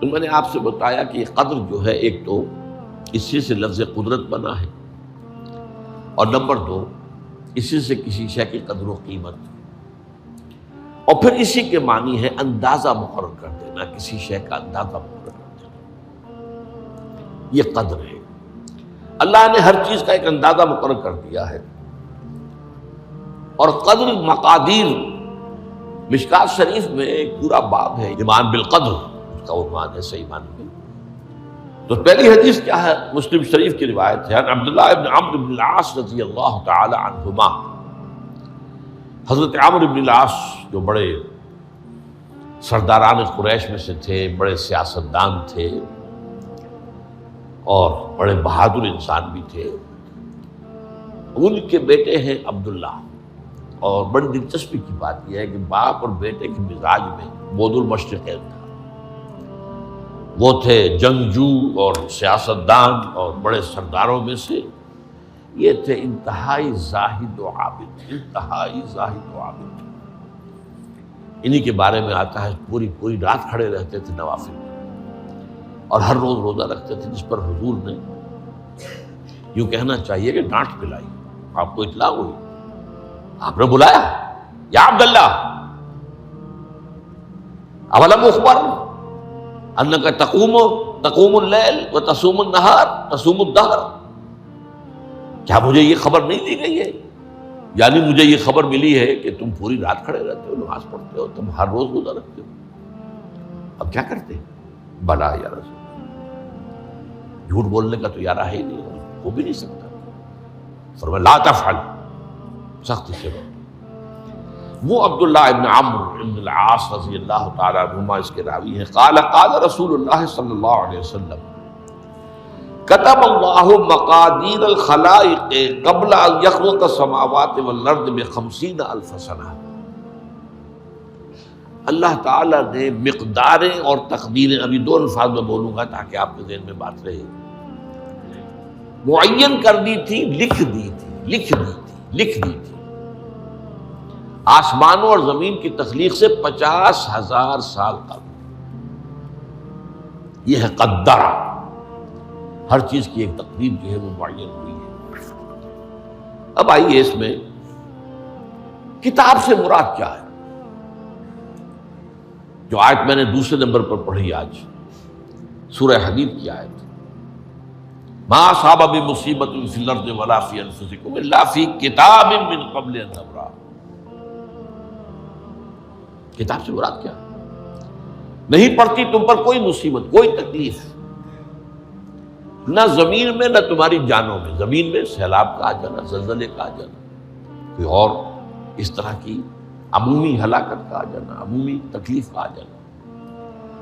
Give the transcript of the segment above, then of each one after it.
تو میں نے آپ سے بتایا کہ قدر جو ہے ایک تو اسی سے لفظ قدرت بنا ہے، اور نمبر دو اسی سے کسی شے کی قدر و قیمت، اور پھر اسی کے معنی ہے اندازہ مقرر کر دینا، کسی شے کا اندازہ مقرر کر دینا، یہ قدر ہے۔ اللہ نے ہر چیز کا ایک اندازہ مقرر کر دیا ہے، اور قدر مقادیر مشکات شریف میں ایک پورا باب ہے، ایمان بالقدر اس کا عنوان ہے صحیح معنی میں۔ تو پہلی حدیث کیا ہے؟ مسلم شریف کی روایت ہے، عبداللہ ابن عمرو بن العاص رضی اللہ تعالی عنہما۔ حضرت عمرو بن العاص جو بڑے سرداران قریش میں سے تھے، بڑے سیاستدان تھے اور بڑے بہادر انسان بھی تھے، ان کے بیٹے ہیں عبداللہ۔ اور بڑی دلچسپی کی بات یہ ہے کہ باپ اور بیٹے کے مزاج میں بود المشرقین تھا، وہ تھے جنگجو اور سیاستدان اور بڑے سرداروں میں سے، یہ تھے انتہائی زاہد و عابد، انتہائی زاہد و عابد۔ انہی کے بارے میں آتا ہے پوری رات کھڑے رہتے تھے نوافل میں، اور ہر روز روزہ رکھتے تھے، جس پر حضور نے یوں کہنا چاہیے کہ ڈانٹ پلائی۔ آپ کو اطلاع ہوئی، آپ نے بلایا، یا عبداللہ اولم اخبر انک تقوم اللیل و تصوم النہار تصوم الدہر، کیا مجھے یہ خبر نہیں دی گئی ہے؟ یعنی مجھے یہ خبر ملی ہے کہ تم پوری رات کھڑے رہتے ہو، نماز پڑھتے ہو، تم ہر روز روزہ رکھتے ہو، اب کیا کرتے ہیں؟ بلا یا رسول، جھوٹ بولنے کا تو یارہ ہے ہی نہیں، ہو بھی نہیں سکتا۔ فرمایا لا تفعل، سختی سے روکو۔ وہ عبداللہ ابن عمرو ابن العاص رضی اللہ تعالیٰ عنہما اس کے راوی ہیں، قال رسول اللہ صلی اللہ علیہ وسلم کتب اللہ مقادیر الخلائق قبل ان یخلق السماوات والارض ب50,000 سنہ۔ اللہ تعالیٰ نے مقداریں اور تقدیریں، ابھی دو الفاظ میں بولوں گا تاکہ آپ کے ذہن میں بات رہے، معین کر دی تھی، لکھ دی تھی آسمانوں اور زمین کی تخلیق سے 50,000 سال قبل۔ یہ ہے قدر، ہر چیز کی ایک تقدیر جو ہے وہ معین ہوئی ہے۔ اب آئیے اس میں کتاب سے مراد کیا ہے؟ جو آیت میں نے دوسرے نمبر پر پڑھی آج، سورہ حدید کی آیت، ما اصاب بمصیبۃ فی الارض ولا فی انفسکم الا فی کتاب من قبل ان نبرأ۔ کتاب سے مراد کیا؟ نہیں پڑتی تم پر کوئی مصیبت، کوئی تکلیف، نہ زمین میں نہ تمہاری جانوں میں، زمین میں سیلاب کا آ جانا، زلزلے کا آ جانا، کوئی اور اس طرح کی عمومی ہلاکت کا آ جانا، عمومی تکلیف کا آ جانا،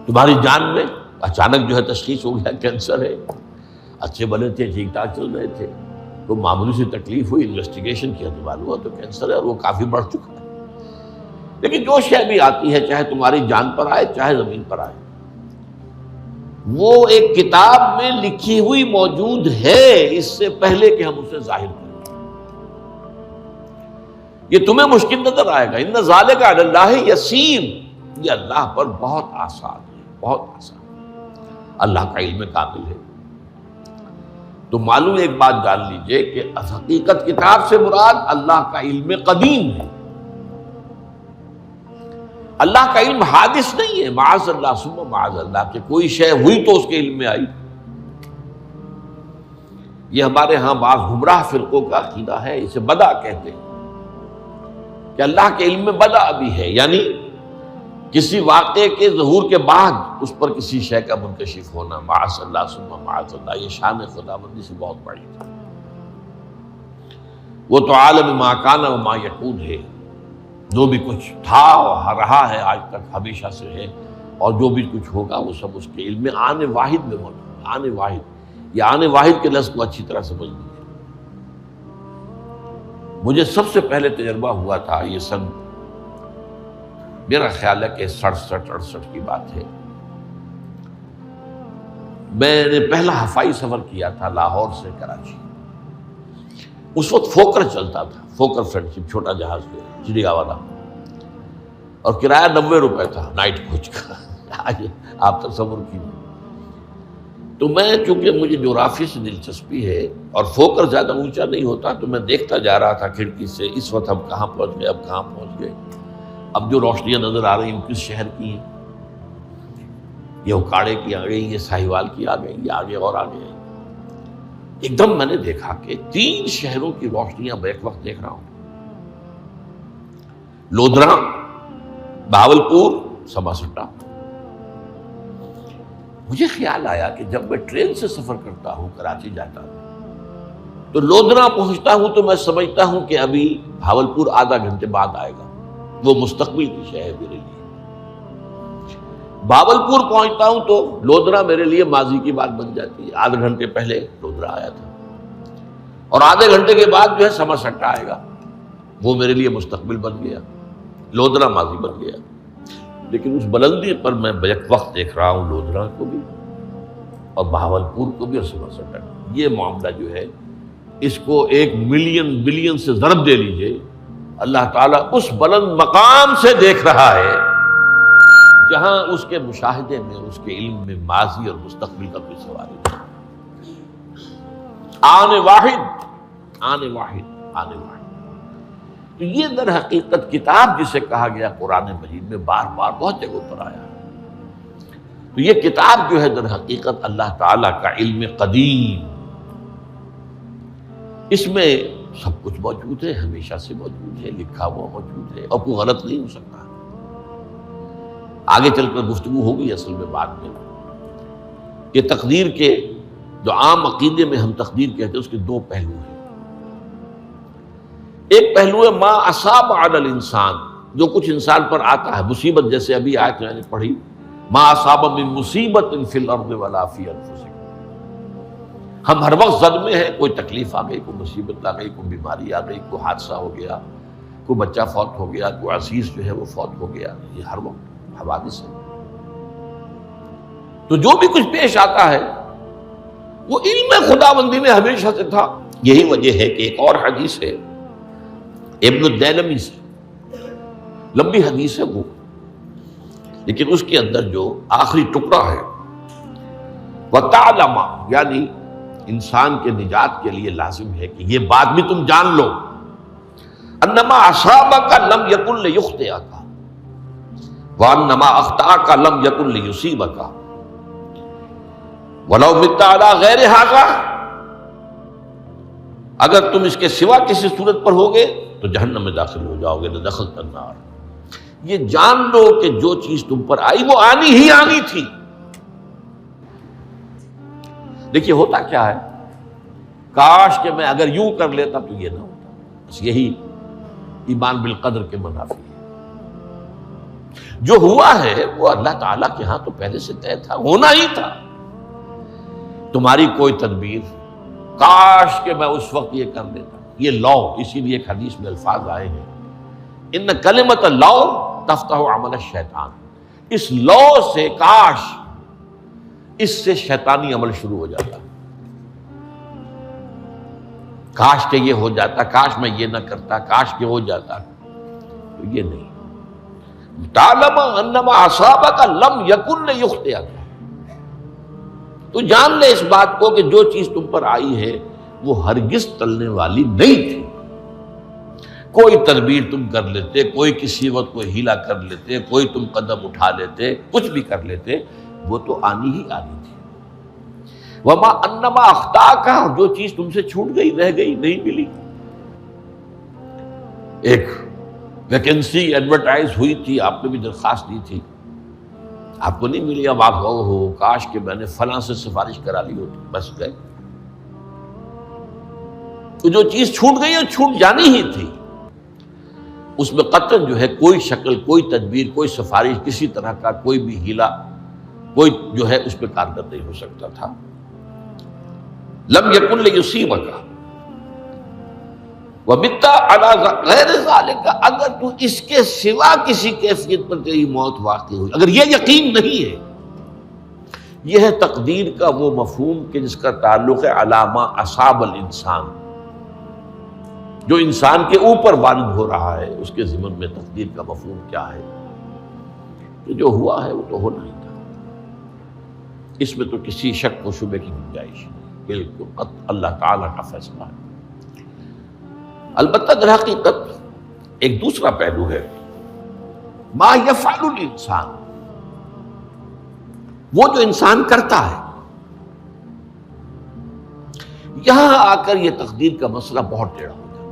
تمہاری جان میں اچانک جو ہے تشخیص ہو گیا کینسر ہے، اچھے بنے تھے، ٹھیک ٹھاک چل رہے تھے، تو معمولی سی تکلیف ہوئی، انویسٹیگیشن کیا تو معلوم ہوا تو کینسر ہے اور وہ کافی بڑھ چکا ہے۔ لیکن جو شے بھی آتی ہے، چاہے تمہاری جان پر آئے چاہے زمین پر آئے، وہ ایک کتاب میں لکھی ہوئی موجود ہے اس سے پہلے کہ ہم اسے ظاہر کریں۔ یہ تمہیں مشکل نظر آئے گا، ان ذالک علی اللہ یسیر، یہ اللہ پر بہت آسان ہے، بہت آسان، اللہ کا علم کامل ہے۔ تو معلوم ایک بات جان لیجئے کہ حقیقت کتاب سے مراد اللہ کا علم قدیم ہے۔ اللہ کا علم حادث نہیں ہے، معاذ اللہ ثم معاذ اللہ، کہ کوئی شے ہوئی تو اس کے علم میں آئی۔ یہ ہمارے ہاں بعض گمراہ فرقوں کا عقیدہ ہے، اسے بدع کہتے ہیں کہ اللہ کے علم میں بدع بھی ہے، یعنی کسی واقعے کے ظہور کے بعد اس پر کسی شے کا منکشف ہونا، معاذ اللہ ثم معاذ اللہ، یہ شان خداوندی سے بہت بڑی ہے۔ وہ تو عالم ما کان و ما یکون ہے، جو بھی کچھ تھا اور رہا ہے آج تک ہمیشہ سے ہے، اور جو بھی کچھ ہوگا وہ سب اس کے علم میں آن واحد میں موجود ہے۔ آن واحد، یہ آن واحد کے لفظ کو اچھی طرح سمجھ لیجیے۔ مجھے سب سے پہلے تجربہ ہوا تھا، یہ سن میرا خیال ہے کہ 67-68 کی بات ہے، میں نے پہلا ہفائی سفر کیا تھا لاہور سے کراچی۔ اس وقت فوکر چلتا تھا، فوکر فرینڈ شپ، چھوٹا جہاز چڑیا والا، اور کرایہ 90 روپے تھا نائٹ کوچ کا۔ آپ تصور کیجیے. تو میں چونکہ مجھے جغرافی سے دلچسپی ہے اور فوکس زیادہ اونچا نہیں ہوتا، تو میں دیکھتا جا رہا تھا کھڑکی سے اس وقت ہم کہاں پہنچ گئے، اب کہاں پہنچ گئے. اب جو روشنیاں نظر آ رہی ہیں کس شہر کی ہیں؟ یہ اکاڑے کی آ گئی، یہ ساہیوال کی آ گئی، یہ آگے اور آگے. ایک دم میں نے دیکھا کہ 3 شہروں کی روشنیاں میں ایک وقت دیکھ رہا ہوں. لودھرا، بہاولپور، سماسٹا. مجھے خیال آیا کہ جب میں ٹرین سے سفر کرتا ہوں، کراچی جاتا ہوں، تو لودھرا پہنچتا ہوں تو میں سمجھتا ہوں کہ ابھی بہاولپور آدھا گھنٹے بعد آئے گا. وہ مستقبل کی شہر ہے میرے لیے. بہاولپور پہنچتا ہوں تو لودھرا میرے لیے ماضی کی بات بن جاتی ہے. آدھے گھنٹے پہلے لودھرا آیا تھا، اور آدھے گھنٹے کے بعد جو ہے سماسٹا آئے گا. وہ میرے لیے مستقبل بن گیا، لودھرا ماضی بن گیا. لیکن اس بلندی پر میں بیک وقت دیکھ رہا ہوں لودھرا کو بھی اور بہاولپور کو بھی اور سماسٹا کو. یہ معاملہ جو ہے اس کو 1 ملین بلین سے ضرب دے لیجئے. اللہ تعالیٰ اس بلند مقام سے دیکھ رہا ہے جہاں اس کے مشاہدے میں، اس کے علم میں ماضی اور مستقبل کا کوئی سوال نہیں. آنے واحد. تو یہ در حقیقت کتاب جسے کہا گیا قرآن مجید میں بار بار بہت جگہوں پر آیا ہے. تو یہ کتاب جو ہے در حقیقت اللہ تعالیٰ کا علم قدیم، اس میں سب کچھ موجود ہے، ہمیشہ سے موجود ہے، لکھا ہوا موجود ہے، اور کوئی غلط نہیں ہو سکتا. آگے چل کر گفتگو ہوگی اصل میں بعد میں کہ تقدیر کے جو عام عقیدے میں ہم تقدیر کہتے ہیں اس کے 2 پہلو ہیں. ایک پہلو ہے ما اصاب علی الانسان، جو کچھ انسان پر آتا ہے مصیبت، جیسے ابھی آیت میں نے پڑھی ما اصاب من مصیبت فی الارض ولا فی انفسکم. ہم ہر وقت زد میں ہیں، کوئی تکلیف آ گئی، کوئی مصیبت آ گئی، کوئی بیماری آ گئی، کوئی حادثہ ہو گیا، کوئی بچہ فوت ہو گیا، کوئی عزیز جو ہے وہ فوت ہو گیا. یہ ہر وقت حوادث ہے. تو جو بھی کچھ پیش آتا ہے وہ علم خداوندی میں ہمیشہ سے تھا. یہی وجہ ہے کہ ایک اور حدیث ہے ابن الدیلمی سے، لمبی حدیث ہے وہ، لیکن اس کے اندر جو آخری ٹکڑا ہے وَتَعْلَمَ، یعنی انسان کے نجات کے لیے لازم ہے کہ یہ بات بھی تم جان لو انما اصابک لم یکن لیخطئک وانما اخطأک لم یکن لیصیبک ولو مت علی غیر ھذا. اگر تم اس کے سوا کسی صورت پر ہوگے تو جہنم میں داخل ہو جاؤ گے، لدخلت النار. یہ جان لو کہ جو چیز تم پر آئی وہ آنی ہی آنی تھی. دیکھیے ہوتا کیا ہے، کاش کہ میں اگر یوں کر لیتا تو یہ نہ ہوتا. بس یہی ایمان بالقدر کے منافی ہے. جو ہوا ہے وہ اللہ تعالیٰ کے ہاں تو پہلے سے طے تھا، ہونا ہی تھا. تمہاری کوئی تدبیر، کاش کہ میں اس وقت یہ کر لیتا. یہ لا، اسی لیے ایک حدیث میں الفاظ آئے ہیں ان کلمۃ لا تفتح عمل الشیطان. اس لا سے، کاش، اس سے شیطانی عمل شروع ہو جاتا. کاش کہ یہ ہو جاتا، کاش میں یہ نہ کرتا، کاش کہ ہو جاتا. تو یہ نہیں. تعلم انما اصابک لم یکن لیخطئک. تو جان لے اس بات کو کہ جو چیز تم پر آئی ہے وہ ہرگز ٹلنے والی نہیں تھی. کوئی تدبیر تم کر لیتے، کوئی کسی وقت کوئی ہیلا کر لیتے، کوئی تم قدم اٹھا لیتے، کچھ بھی کر لیتے، وہ تو آنی ہی آنی تھی. وما انما اخطاک، جو چیز تم سے چھوٹ گئی، رہ گئی، نہیں ملی. ایک ویکنسی ایڈورٹائز ہوئی تھی، آپ نے بھی درخواست دی تھی، آپ کو نہیں ملی. اب آپ ہو کاش کہ میں نے فلاں سے سفارش کرا لی ہوتی. بس گئے. تو جو چیز چھوٹ گئی وہ چھوٹ جانی ہی تھی. اس میں قطعاً جو ہے کوئی شکل، کوئی تدبیر، کوئی سفارش، کسی طرح کا کوئی بھی ہیلا، کوئی جو ہے اس پہ کارگر نہیں ہو سکتا تھا. لم یکن لیصیبک ومت علی غیر ذالک. اگر تو اس کے سوا کسی کیفیت پر تیری موت واقع ہوئی، اگر یہ یقین نہیں ہے، یہ ہے تقدیر کا وہ مفہوم کہ جس کا تعلق ہے علامہ اصاب الانسان. جو انسان کے اوپر وارد ہو رہا ہے اس کے ضمن میں تقدیر کا مفہوم کیا ہے. کہ جو ہوا ہے وہ تو ہونا ہی تھا، اس میں تو کسی شک و شبے کی گنجائش نہیں، بالکل اللہ تعالیٰ کا فیصلہ ہے۔ البتہ در حقیقت ایک دوسرا پہلو ہے، ما یفعل الانسان، وہ جو انسان کرتا ہے۔ یہاں آ کر یہ تقدیر کا مسئلہ بہت ٹیڑھا ہو جاتا ہے۔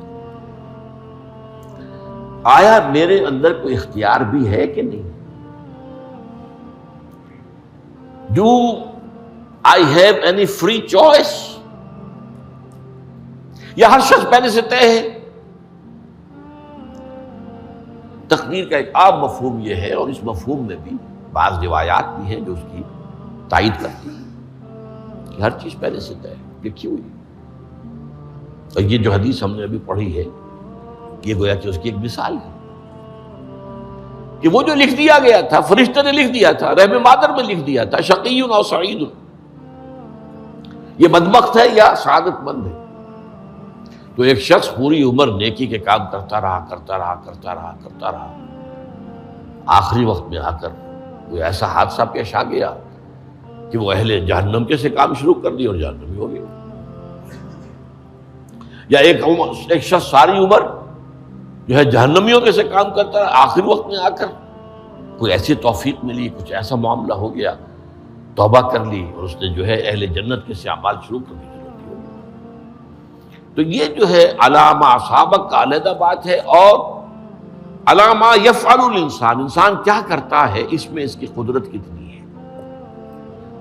آیا میرے اندر کوئی اختیار بھی ہے کہ نہیں؟ Do I have any free choice؟ یا ہر شخص پہلے سے طے ہے؟ تقدیر کا ایک عام مفہوم یہ ہے، اور اس مفہوم میں بھی بعض روایات بھی ہیں جو اس کی تائید کرتی ہیں کہ ہر چیز پہلے سے طے ہے، لکھی ہوئی۔ اور یہ جو حدیث ہم نے ابھی پڑھی ہے، یہ گویا کہ اس کی ایک مثال ہے کہ وہ جو لکھ دیا گیا تھا، فرشتے نے لکھ دیا تھا، رحم مادر میں لکھ دیا تھا، شقی او سعید، یہ بدبخت ہے یا سعادت مند ہے۔ تو ایک شخص پوری عمر نیکی کے کام کرتا رہا، آخری وقت میں آ کر کوئی ایسا حادثہ پیش آ گیا کہ وہ اہل جہنم کے سے کام شروع کر دی اور جہنمی ہو گیا۔ یا ایک شخص ساری عمر جو ہے جہنمیوں کے سے کام کرتا رہا، آخری وقت میں آ کر کوئی ایسی توفیق ملی، کچھ ایسا معاملہ ہو گیا، توبہ کر لی اور اس نے جو ہے اہل جنت کے سے اعمال شروع کر دی۔ تو یہ جو ہے علامہ اصابک کا علیحدہ بات ہے، اور علامہ یفعل الانسان، انسان کیا کرتا ہے، اس میں اس کی قدرت کتنی ہے۔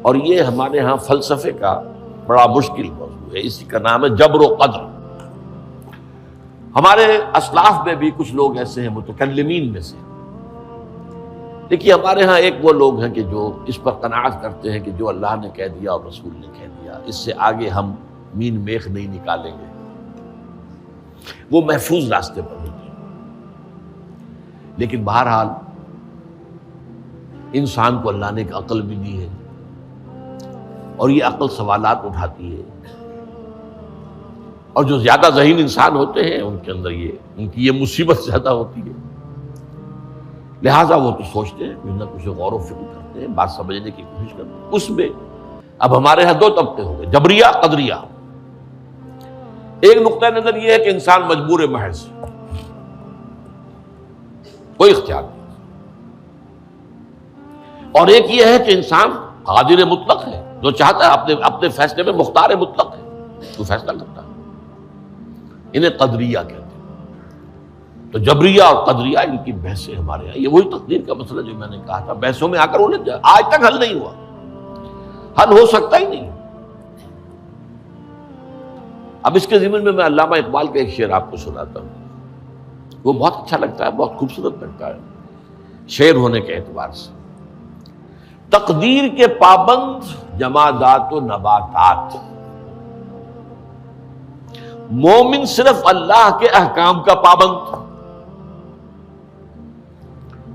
اور یہ ہمارے ہاں فلسفے کا بڑا مشکل موضوع ہے، اسی کا نام ہے جبر و قدر۔ ہمارے اسلاف میں بھی کچھ لوگ ایسے ہیں متکلمین میں سے، دیکھیے ہمارے ہاں ایک وہ لوگ ہیں کہ جو اس پر قناعت کرتے ہیں کہ جو اللہ نے کہہ دیا اور رسول نے کہہ دیا، اس سے آگے ہم مین میخ نہیں نکالیں گے، وہ محفوظ راستے پر ہوتے ہیں۔ لیکن بہرحال انسان کو اللہ نے ایک عقل بھی دی ہے، اور یہ عقل سوالات اٹھاتی ہے، اور جو زیادہ ذہین انسان ہوتے ہیں ان کے اندر ان کی یہ مصیبت زیادہ ہوتی ہے، لہٰذا وہ تو سوچتے ہیں، کچھ نہ کچھ غور و فکر کرتے ہیں، بات سمجھنے کی کوشش کرتے ہیں۔ اس میں اب ہمارے ہاں دو طبقے ہو گئے، جبریہ قدریہ۔ ایک نقطہ نظر یہ ہے کہ انسان مجبور محض، کوئی اختیار نہیں، اور ایک یہ ہے کہ انسان قادر مطلق ہے، جو چاہتا ہے اپنے فیصلے میں مختار مطلق ہے، تو فیصلہ کرتا ہے۔ انہیں قدریہ کہتے ہیں۔ تو جبریہ اور قدریہ ان کی بحثیں ہمارے یہاں، یہ وہی تقدیر کا مسئلہ جو میں نے کہا تھا، بحثوں میں آ کر الجھ جائے، آج تک حل نہیں ہوا، حل ہو سکتا ہی نہیں۔ اب اس کے ضمن میں علامہ اقبال کا ایک شعر آپ کو سناتا ہوں، وہ بہت اچھا لگتا ہے، بہت خوبصورت لگتا ہے شعر ہونے کے اعتبار سے۔ تقدیر کے پابند جمادات و نباتات، مومن صرف اللہ کے احکام کا پابند۔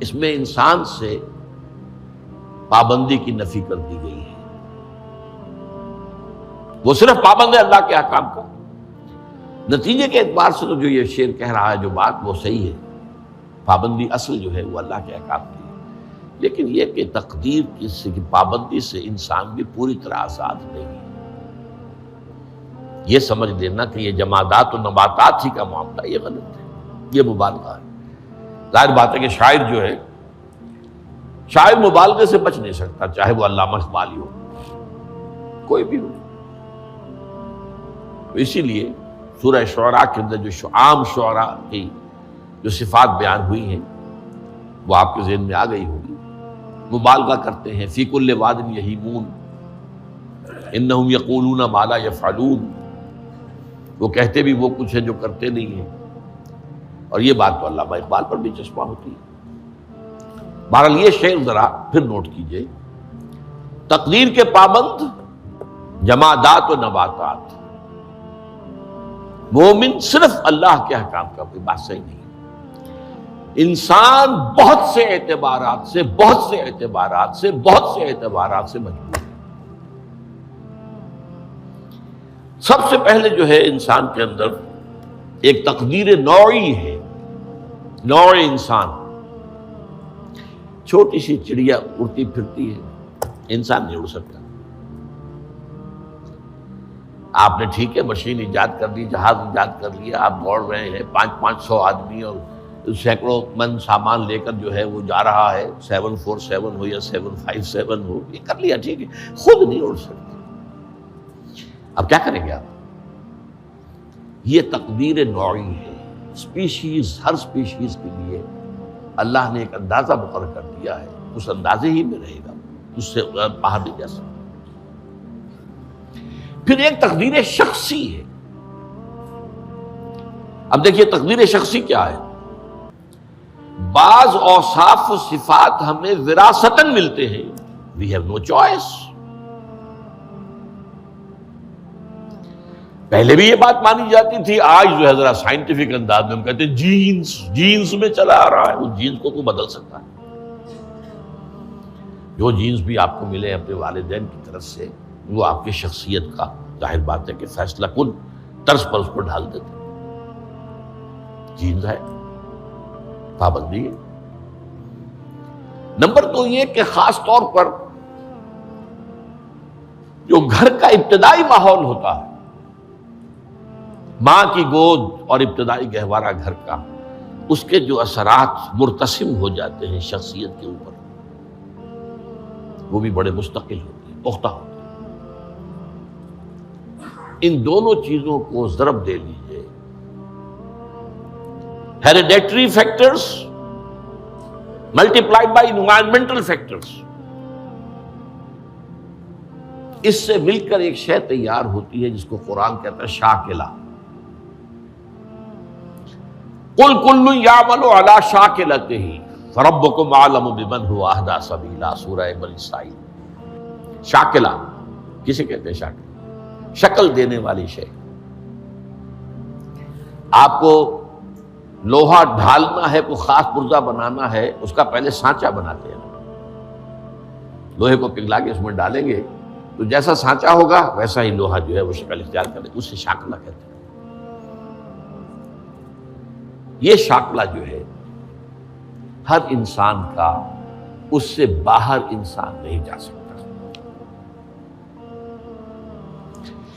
اس میں انسان سے پابندی کی نفی کر دی گئی ہے، وہ صرف پابند ہے اللہ کے احکام کا۔ نتیجے کے اعتبار سے تو جو یہ شعر کہہ رہا ہے جو بات، وہ صحیح ہے، پابندی اصل جو ہے وہ اللہ کے احکام کی ہے، لیکن یہ کہ تقدیر کی پابندی سے انسان بھی پوری طرح آزاد نہیں ہے۔ یہ سمجھ لینا کہ یہ جمادات و نباتات ہی کا معاملہ، یہ غلط ہے، یہ مبالغہ ہے۔ ظاہر بات ہے کہ شاعر جو ہے، شاعر مبالغے سے بچ نہیں سکتا، چاہے وہ علامہ اقبال ہی ہو، کوئی بھی ہو۔ تو اسی لیے سورہ شعراء کے اندر جو عام شعراء کی جو صفات بیان ہوئی ہیں وہ آپ کے ذہن میں آ گئی ہوگی۔ مبالغہ کرتے ہیں، فی کل واد یہیمون انہم یقولون ما لا یفعلون، وہ کہتے بھی وہ کچھ ہے جو کرتے نہیں ہیں، اور یہ بات تو علامہ اقبال پر بھی چسپاں ہوتی ہے۔ بہرحال یہ شعر ذرا پھر نوٹ کیجئے، تقدیر کے پابند جمادات و نباتات، مومن صرف اللہ کے احکام کا، کوئی بات صحیح نہیں۔ انسان بہت سے اعتبارات سے مجبور ہے۔ سب سے پہلے جو ہے انسان کے اندر ایک تقدیر نوعی ہے، نوع انسان، چھوٹی سی چڑیا اڑتی پھرتی ہے، انسان نہیں اڑ سکتا۔ آپ نے ٹھیک ہے مشین ایجاد کر دی، جہاز ایجاد کر لیا، آپ دوڑ رہے ہیں 500 آدمی اور سینکڑوں من سامان لے کر جو ہے وہ جا رہا ہے، 747 ہو یا 757 ہو، یہ کر لیا ٹھیک ہے، خود نہیں اڑ سکتے۔ اب کیا کریں گے آپ؟ یہ تقدیر نوعی ہے، سپیشیز، ہر سپیشیز کے لیے اللہ نے ایک اندازہ مقرر کر دیا ہے، اس اندازے ہی میں رہے گا، اس سے باہر نہیں جا سکتا۔ پھر ایک تقدیر شخصی ہے۔ اب دیکھیے تقدیر شخصی کیا ہے؟ بعض اوصاف و صفات ہمیں وراثتاً ملتے ہیں، we have no choice۔ پہلے بھی یہ بات مانی جاتی تھی، آج جو ہے ذرا سائنٹیفک انداز میں ہم کہتے ہیں جینز میں چلا آ رہا ہے، اس جینز کو بدل سکتا ہے۔ جو جینز بھی آپ کو ملے اپنے والدین کی طرف سے، وہ آپ کی شخصیت کا ظاہر بات ہے کہ فیصلہ کن طرز پر اس کو ڈھال دیتے۔ جینز ہے، پابندی ہے۔ نمبر 2 یہ کہ خاص طور پر جو گھر کا ابتدائی ماحول ہوتا ہے، ماں کی گود اور ابتدائی گہوارہ گھر کا، اس کے جو اثرات مرتسم ہو جاتے ہیں شخصیت کے اوپر، وہ بھی بڑے مستقل ہوتے ہیں، پختہ ہوتے ہیں۔ ان دونوں چیزوں کو ضرب دے لیجئے، hereditary factors multiplied by environmental factors, اس سے مل کر ایک شے تیار ہوتی ہے جس کو قرآن کہتا ہے شاکلہ۔ قُلْ كُلٌّ يَعْمَلُ عَلَىٰ شَاكِلَتِهِ فَرَبُّكُمْ أَعْلَمُ بِمَنْ هُوَ أَهْدَىٰ سَبِيلًا، سورہ بنی اسرائیل۔ شاکلہ کسے کہتے ہیں؟ شاکلہ شکل دینے والی شے۔ آپ کو لوہا ڈھالنا ہے، کوئی خاص پرزہ بنانا ہے، اس کا پہلے سانچہ بناتے ہیں۔ لوہے کو پگھلا کے اس میں ڈالیں گے تو جیسا سانچہ ہوگا ویسا ہی لوہا جو ہے وہ شکل اختیار کرے، اسے شاکلہ کہتے ہیں۔ یہ شاکلہ جو ہے ہر انسان کا، اس سے باہر انسان نہیں جا سکتا۔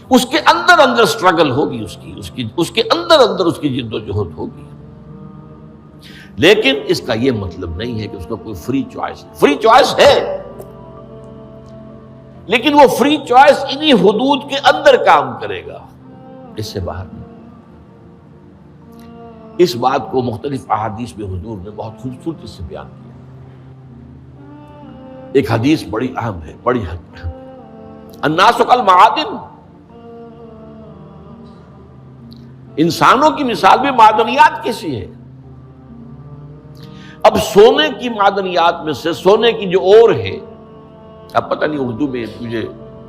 اس کے اندر سٹرگل ہوگی، اس کے اندر اس کی جد و جہد ہوگی، لیکن اس کا یہ مطلب نہیں ہے کہ اس کا کوئی فری چوائس ہے۔ فری چوائس ہے، لیکن وہ فری چوائس انہی حدود کے اندر کام کرے گا، اس سے باہر نہیں۔ اس بات کو مختلف احادیث میں حضور نے بہت خوبصورتی سے بیان کیا۔ ایک حدیث بڑی اہم ہے، بڑی اہم ہے، الناس کالمعادن، انسانوں کی مثال بھی معدنیات کیسی ہے۔ اب سونے کی معدنیات میں سے سونے کی جو اور ہے، اب پتہ نہیں اردو میں مجھے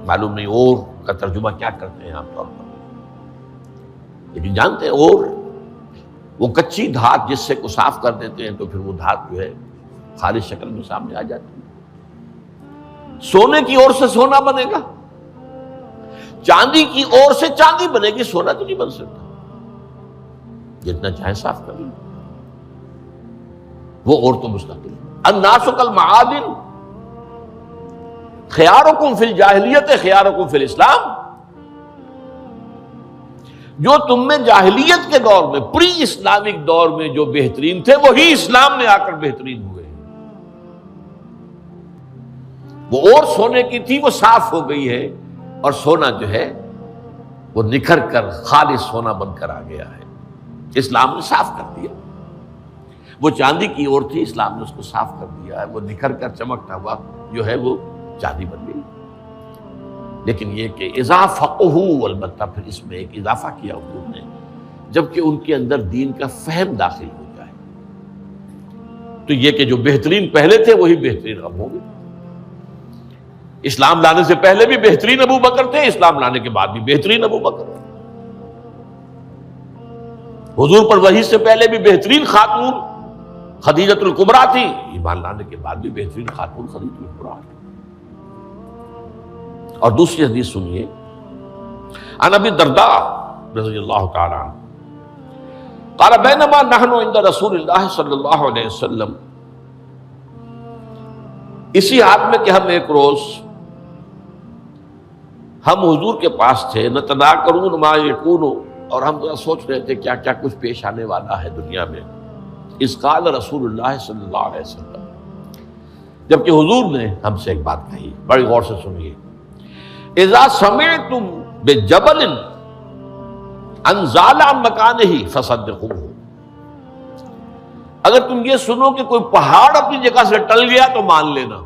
معلوم نہیں اور کا ترجمہ کیا کرتے ہیں عام طور پر، لیکن جانتے ہیں اور وہ کچی دھات جس سے کو صاف کر دیتے ہیں تو پھر وہ دھات جو ہے خالص شکل میں سامنے آ جاتی ہے۔ سونے کی اور سے سونا بنے گا، چاندی کی اور سے چاندی بنے گی، سونا تو نہیں بن سکتا، جتنا چاہے صاف کر لیں، وہ اور تو مستقل۔ الناس کالمعادن خیارکم فی الجاہلیت خیارکم فی الاسلام، جو تم میں جاہلیت کے دور میں، پری اسلامک دور میں جو بہترین تھے، وہی اسلام میں آ کر بہترین ہوئے۔ وہ اور سونے کی تھی، وہ صاف ہو گئی ہے، اور سونا جو ہے وہ نکھر کر خالص سونا بن کر آ گیا ہے، اسلام نے صاف کر دیا۔ وہ چاندی کی اور تھی، اسلام نے اس کو صاف کر دیا ہے، وہ نکھر کر چمکتا ہوا جو ہے وہ چاندی بن گئی۔ لیکن یہ کہ اضافہ، البتہ پھر اس میں ایک اضافہ کیا حضور نے، جبکہ ان کے اندر دین کا فہم داخل ہو جائے تو یہ کہ جو بہترین پہلے تھے وہی بہترین اب ہوں گے۔ اسلام لانے سے پہلے بھی بہترین ابو بکر تھے، اسلام لانے کے بعد بھی بہترین ابو بکر۔ حضور پر وحی سے پہلے بھی بہترین خاتون خدیجۃ الکبریٰ تھی، ایمان لانے کے بعد بھی بہترین خاتون خدیجۃ الکبریٰ تھی۔ اور دوسری حدیث سنیے، عن ابی الدرداء رضی اللہ تعالی عنہ قال بینما نحن عند رسول اللہ صلی اللہ علیہ وسلم اسی حال میں کہ ہم ایک روز ہم حضور کے پاس تھے، نتناکرون ما یکون، اور ہم ذرا سوچ رہے تھے کیا کیا کچھ پیش آنے والا ہے دنیا میں۔ اذ قال رسول اللہ صلی اللہ علیہ وسلم، جبکہ حضور نے ہم سے ایک بات کہی، بڑی غور سے سنیے۔ اذا سمعتم بجبل انزال عن مکانہ فصدقوہ، اگر تم یہ سنو کہ کوئی پہاڑ اپنی جگہ سے ٹل گیا تو مان لینا۔